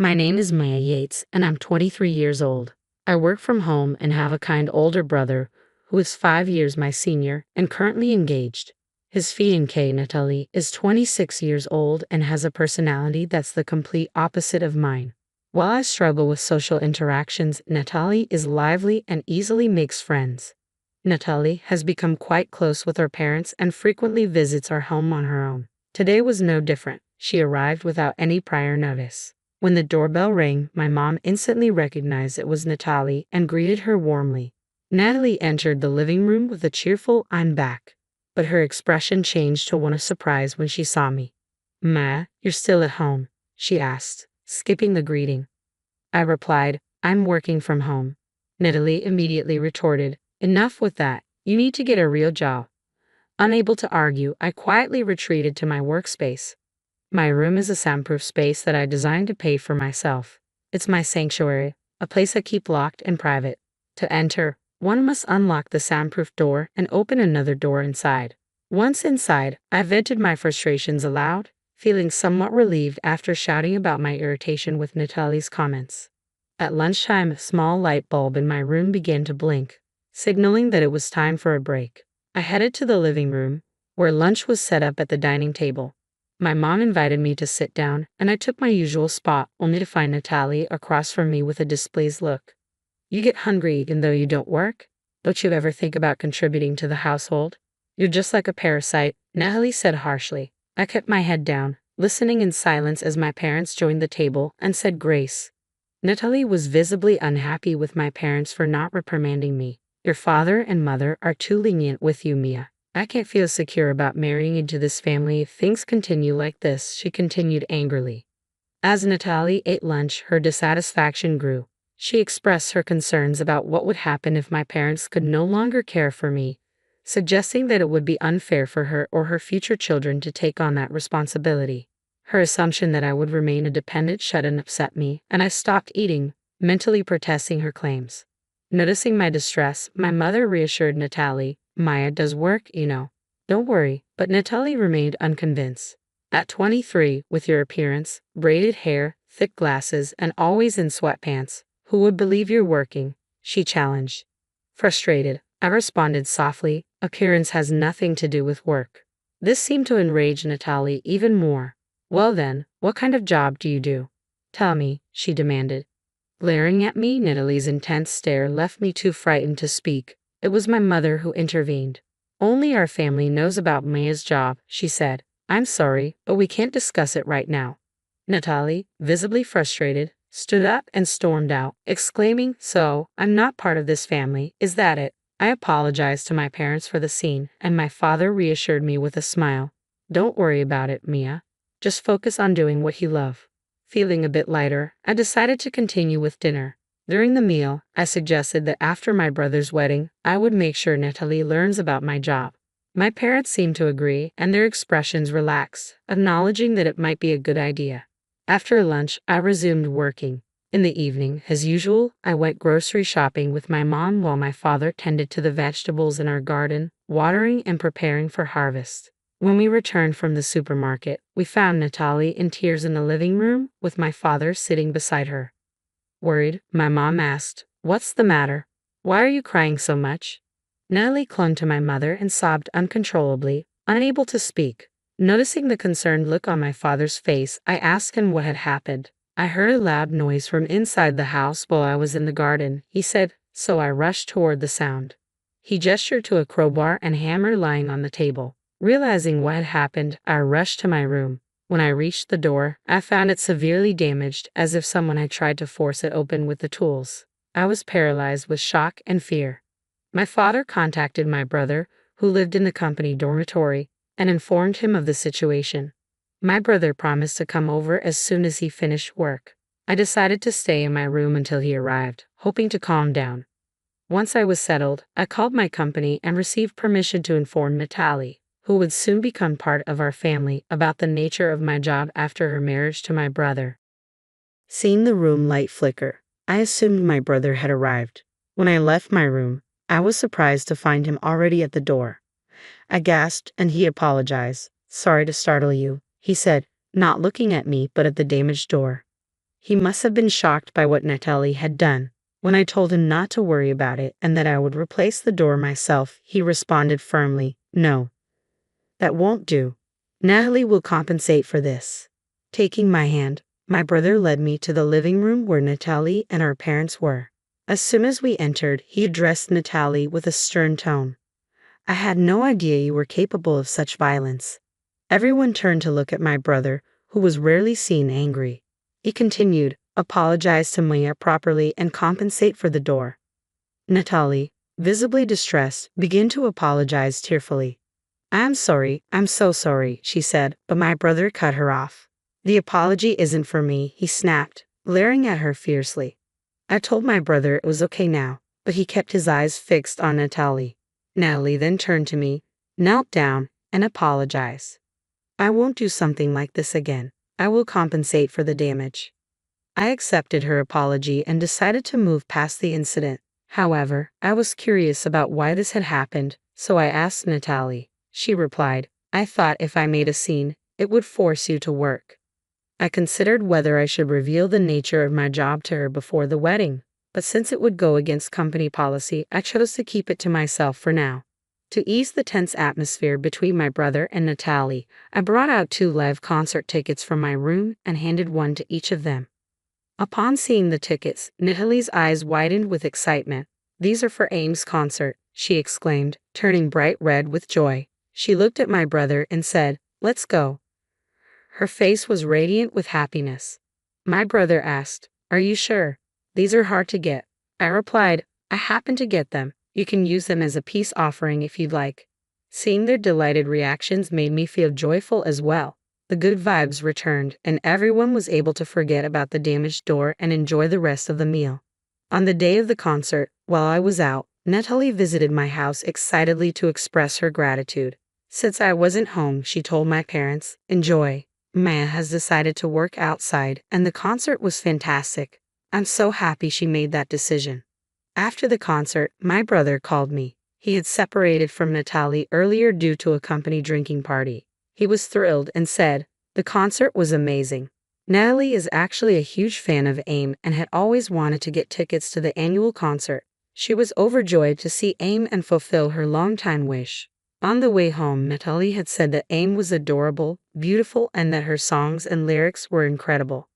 My name is Maya Yates, and I'm 23 years old. I work from home and have a kind older brother who is 5 years my senior and currently engaged. His fiancée, Natalie, is 26 years old and has a personality that's the complete opposite of mine. While I struggle with social interactions, Natalie is lively and easily makes friends. Natalie has become quite close with her parents and frequently visits our home on her own. Today was no different. She arrived without any prior notice. When the doorbell rang, my mom instantly recognized it was Natalie and greeted her warmly. Natalie entered the living room with a cheerful "I'm back," but her expression changed to one of surprise when she saw me. "Ma, you're still at home?" she asked, skipping the greeting. I replied, "I'm working from home." Natalie immediately retorted, "Enough with that. You need to get a real job." Unable to argue, I quietly retreated to my workspace. My room is a soundproof space that I designed to pay for myself. It's my sanctuary, a place I keep locked and private. To enter, one must unlock the soundproof door and open another door inside. Once inside, I vented my frustrations aloud, feeling somewhat relieved after shouting about my irritation with Natalie's comments. At lunchtime, a small light bulb in my room began to blink, signaling that it was time for a break. I headed to the living room, where lunch was set up at the dining table. My mom invited me to sit down, and I took my usual spot, only to find Natalie across from me with a displeased look. "You get hungry even though you don't work? Don't you ever think about contributing to the household? You're just like a parasite," Natalie said harshly. I kept my head down, listening in silence as my parents joined the table and said grace. Natalie was visibly unhappy with my parents for not reprimanding me. "Your father and mother are too lenient with you, Mia. I can't feel secure about marrying into this family if things continue like this," she continued angrily. As Natalie ate lunch, her dissatisfaction grew. She expressed her concerns about what would happen if my parents could no longer care for me, suggesting that it would be unfair for her or her future children to take on that responsibility. Her assumption that I would remain a dependent shut-in upset me, and I stopped eating, mentally protesting her claims. Noticing my distress, my mother reassured Natalie, "Maya does work, you know. Don't worry," but Natalie remained unconvinced. "At 23, with your appearance, braided hair, thick glasses, and always in sweatpants, who would believe you're working?" she challenged. Frustrated, I responded softly, "Appearance has nothing to do with work." This seemed to enrage Natalie even more. "Well then, what kind of job do you do? Tell me," she demanded. Glaring at me, Natalie's intense stare left me too frightened to speak. It was my mother who intervened. "Only our family knows about Maya's job," she said. "I'm sorry, but we can't discuss it right now." Natalie, visibly frustrated, stood up and stormed out, exclaiming, "So, I'm not part of this family, is that it?" I apologized to my parents for the scene, and my father reassured me with a smile. "Don't worry about it, Mia. Just focus on doing what you love." Feeling a bit lighter, I decided to continue with dinner. During the meal, I suggested that after my brother's wedding, I would make sure Natalie learns about my job. My parents seemed to agree, and their expressions relaxed, acknowledging that it might be a good idea. After lunch, I resumed working. In the evening, as usual, I went grocery shopping with my mom while my father tended to the vegetables in our garden, watering and preparing for harvest. When we returned from the supermarket, we found Natalie in tears in the living room, with my father sitting beside her. Worried, my mom asked, "What's the matter? Why are you crying so much?" Natalie clung to my mother and sobbed uncontrollably, unable to speak. Noticing the concerned look on my father's face, I asked him what had happened. "I heard a loud noise from inside the house while I was in the garden," he said, so I rushed toward the sound. He gestured to a crowbar and hammer lying on the table. Realizing what had happened, I rushed to my room. When I reached the door, I found it severely damaged, as if someone had tried to force it open with the tools. I was paralyzed with shock and fear. My father contacted my brother, who lived in the company dormitory, and informed him of the situation. My brother promised to come over as soon as he finished work. I decided to stay in my room until he arrived, hoping to calm down. Once I was settled, I called my company and received permission to inform Natalie, who would soon become part of our family, about the nature of my job after her marriage to my brother. Seeing the room light flicker, I assumed my brother had arrived. When I left my room, I was surprised to find him already at the door. I gasped and he apologized. "Sorry to startle you," he said, not looking at me but at the damaged door. He must have been shocked by what Natalie had done. When I told him not to worry about it and that I would replace the door myself, he responded firmly, "No, that won't do. Natalie will compensate for this." Taking my hand, my brother led me to the living room where Natalie and our parents were. As soon as we entered, he addressed Natalie with a stern tone. "I had no idea you were capable of such violence." Everyone turned to look at my brother, who was rarely seen angry. He continued, "Apologize to Maya properly and compensate for the door." Natalie, visibly distressed, began to apologize tearfully. "I'm sorry, I'm so sorry," she said, but my brother cut her off. "The apology isn't for me," he snapped, glaring at her fiercely. I told my brother it was okay now, but he kept his eyes fixed on Natalie. Natalie then turned to me, knelt down, and apologized. "I won't do something like this again. I will compensate for the damage." I accepted her apology and decided to move past the incident. However, I was curious about why this had happened, so I asked Natalie. She replied, "I thought if I made a scene, it would force you to work." I considered whether I should reveal the nature of my job to her before the wedding, but since it would go against company policy, I chose to keep it to myself for now. To ease the tense atmosphere between my brother and Natalie, I brought out 2 live concert tickets from my room and handed one to each of them. Upon seeing the tickets, Natalie's eyes widened with excitement. "These are for Aim's concert," she exclaimed, turning bright red with joy. She looked at my brother and said, "Let's go." Her face was radiant with happiness. My brother asked, "Are you sure? These are hard to get." I replied, "I happen to get them. You can use them as a peace offering if you'd like." Seeing their delighted reactions made me feel joyful as well. The good vibes returned, and everyone was able to forget about the damaged door and enjoy the rest of the meal. On the day of the concert, while I was out, Natalie visited my house excitedly to express her gratitude. Since I wasn't home, she told my parents, "Enjoy. Maya has decided to work outside, and the concert was fantastic. I'm so happy she made that decision." After the concert, my brother called me. He had separated from Natalie earlier due to a company drinking party. He was thrilled and said, "The concert was amazing. Natalie is actually a huge fan of AIM and had always wanted to get tickets to the annual concert. She was overjoyed to see AIM and fulfill her longtime wish." On the way home, Natalie had said that AIM was adorable, beautiful, and that her songs and lyrics were incredible.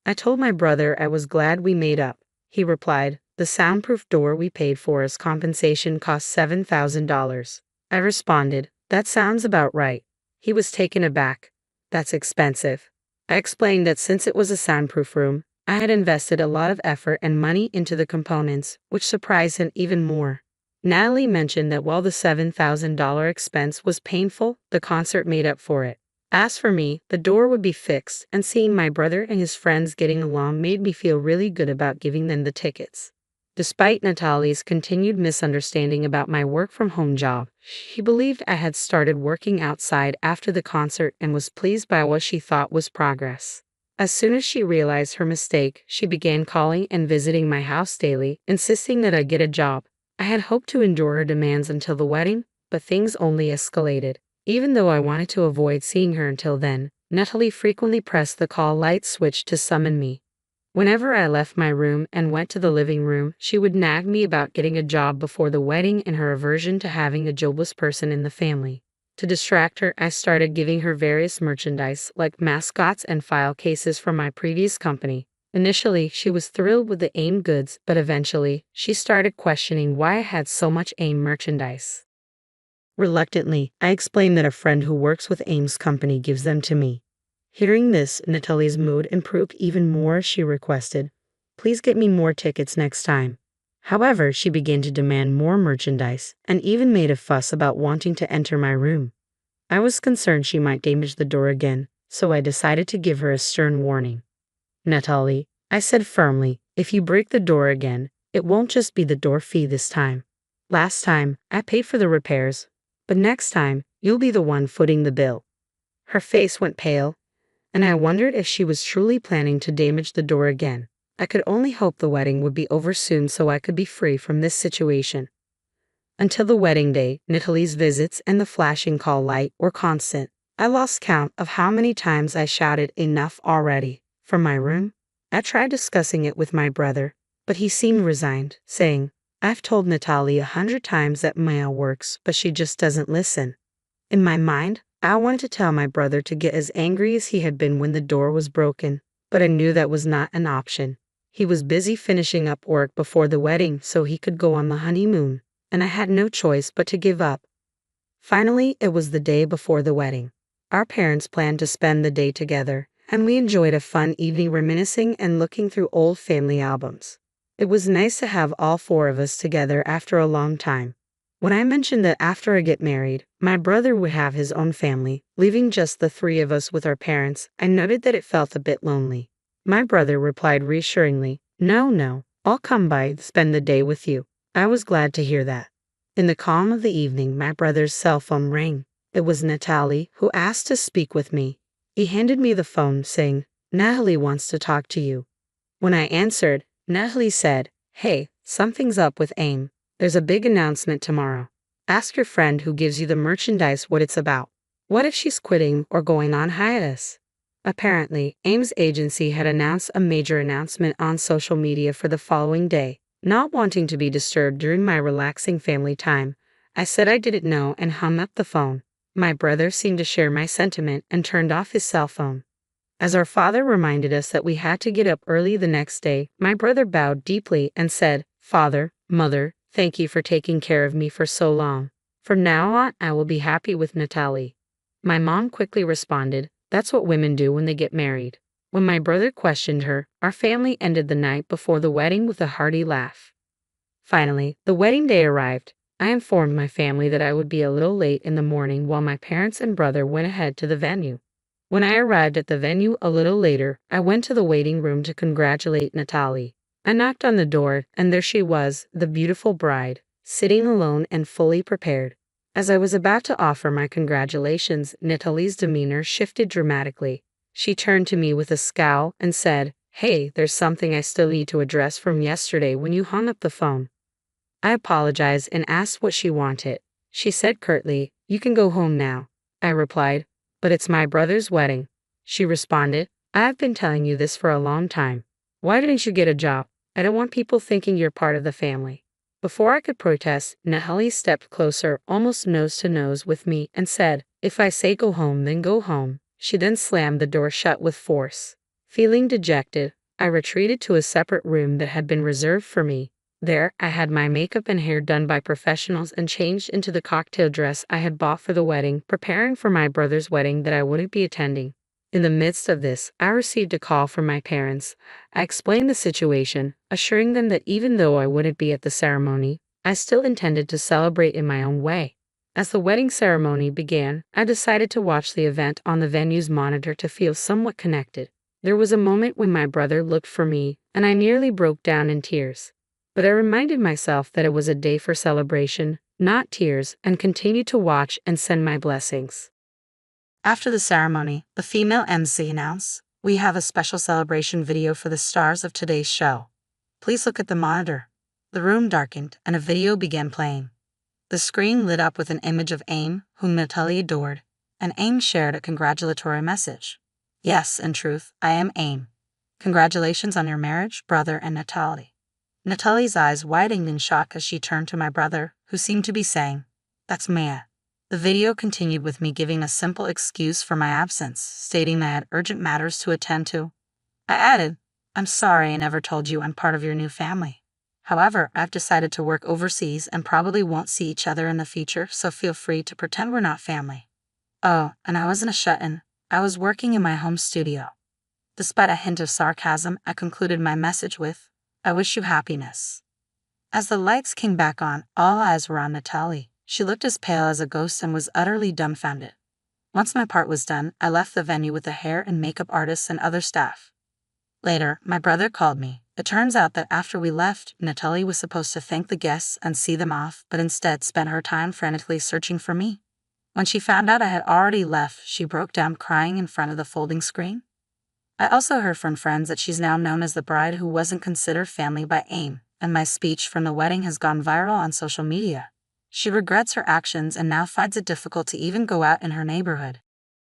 I told my brother I was glad we made up. He replied, "The soundproof door we paid for as compensation cost $7,000. I responded, "That sounds about right." He was taken aback. "That's expensive." I explained that since it was a soundproof room, I had invested a lot of effort and money into the components, which surprised him even more. Natalie mentioned that while the $7,000 expense was painful, the concert made up for it. As for me, the door would be fixed, and seeing my brother and his friends getting along made me feel really good about giving them the tickets. Despite Natalie's continued misunderstanding about my work-from-home job, she believed I had started working outside after the concert and was pleased by what she thought was progress. As soon as she realized her mistake, she began calling and visiting my house daily, insisting that I get a job. I had hoped to endure her demands until the wedding, but things only escalated. Even though I wanted to avoid seeing her until then, Natalie frequently pressed the call light switch to summon me. Whenever I left my room and went to the living room, she would nag me about getting a job before the wedding and her aversion to having a jobless person in the family. To distract her, I started giving her various merchandise like mascots and file cases from my previous company. Initially, she was thrilled with the AIM goods, but eventually, she started questioning why I had so much AIM merchandise. Reluctantly, I explained that a friend who works with AIM's company gives them to me. Hearing this, Natalie's mood improved even more as she requested, "Please get me more tickets next time." However, she began to demand more merchandise and even made a fuss about wanting to enter my room. I was concerned she might damage the door again, so I decided to give her a stern warning. "Natalie," I said firmly, "if you break the door again, it won't just be the door fee this time. Last time, I paid for the repairs, but next time, you'll be the one footing the bill." Her face went pale, and I wondered if she was truly planning to damage the door again. I could only hope the wedding would be over soon so I could be free from this situation. Until the wedding day, Natalie's visits and the flashing call light were constant. I lost count of how many times I shouted "Enough already" from my room. I tried discussing it with my brother, but he seemed resigned, saying, I've told Natalie 100 times that Maya works, but she just doesn't listen. In my mind, I wanted to tell my brother to get as angry as he had been when the door was broken, but I knew that was not an option. He was busy finishing up work before the wedding so he could go on the honeymoon, and I had no choice but to give up. Finally, it was the day before the wedding. Our parents planned to spend the day together, and we enjoyed a fun evening reminiscing and looking through old family albums. It was nice to have all 4 of us together after a long time. When I mentioned that after I get married, my brother would have his own family, leaving just the 3 of us with our parents, I noted that it felt a bit lonely. My brother replied reassuringly, No, I'll come by and spend the day with you. I was glad to hear that. In the calm of the evening, my brother's cell phone rang. It was Natalie, who asked to speak with me. He handed me the phone, saying, Natalie wants to talk to you. When I answered, Natalie said, Hey, something's up with AIM. There's a big announcement tomorrow. Ask your friend who gives you the merchandise what it's about. What if she's quitting or going on hiatus? Apparently, AIM's agency had announced a major announcement on social media for the following day. Not wanting to be disturbed during my relaxing family time, I said I didn't know and hung up the phone. My brother seemed to share my sentiment and turned off his cell phone. As our father reminded us that we had to get up early the next day, my brother bowed deeply and said, Father, Mother, thank you for taking care of me for so long. From now on, I will be happy with Natalie. My mom quickly responded, That's what women do when they get married. When my brother questioned her, our family ended the night before the wedding with a hearty laugh. Finally, the wedding day arrived. I informed my family that I would be a little late in the morning while my parents and brother went ahead to the venue. When I arrived at the venue a little later, I went to the waiting room to congratulate Natalie. I knocked on the door, and there she was, the beautiful bride, sitting alone and fully prepared. As I was about to offer my congratulations, Natalie's demeanor shifted dramatically. She turned to me with a scowl and said, Hey, there's something I still need to address from yesterday when you hung up the phone. I apologized and asked what she wanted. She said curtly, You can go home now. I replied, But it's my brother's wedding. She responded, I've been telling you this for a long time. Why didn't you get a job? I don't want people thinking you're part of the family. Before I could protest, Natalie stepped closer, almost nose to nose with me, and said, If I say go home, then go home. She then slammed the door shut with force. Feeling dejected, I retreated to a separate room that had been reserved for me. There, I had my makeup and hair done by professionals and changed into the cocktail dress I had bought for the wedding, preparing for my brother's wedding that I wouldn't be attending. In the midst of this, I received a call from my parents. I explained the situation, assuring them that even though I wouldn't be at the ceremony, I still intended to celebrate in my own way. As the wedding ceremony began, I decided to watch the event on the venue's monitor to feel somewhat connected. There was a moment when my brother looked for me, and I nearly broke down in tears. But I reminded myself that it was a day for celebration, not tears, and continued to watch and send my blessings. After the ceremony, the female MC announced, We have a special celebration video for the stars of today's show. Please look at the monitor. The room darkened, and a video began playing. The screen lit up with an image of AIM, whom Natalie adored, and AIM shared a congratulatory message. Yes, in truth, I am AIM. Congratulations on your marriage, brother and Natalie. Natalie's eyes widened in shock as she turned to my brother, who seemed to be saying, That's Maya. The video continued with me giving a simple excuse for my absence, stating that I had urgent matters to attend to. I added, I'm sorry I never told you I'm part of your new family. However, I've decided to work overseas and probably won't see each other in the future, so feel free to pretend we're not family. Oh, and I wasn't a shut-in. I was working in my home studio. Despite a hint of sarcasm, I concluded my message with, I wish you happiness. As the lights came back on, all eyes were on Natalie. She looked as pale as a ghost and was utterly dumbfounded. Once my part was done, I left the venue with the hair and makeup artists and other staff. Later, my brother called me. It turns out that after we left, Natalie was supposed to thank the guests and see them off, but instead spent her time frantically searching for me. When she found out I had already left, she broke down crying in front of the folding screen. I also heard from friends that she's now known as the bride who wasn't considered family by AIM, and my speech from the wedding has gone viral on social media. She regrets her actions and now finds it difficult to even go out in her neighborhood.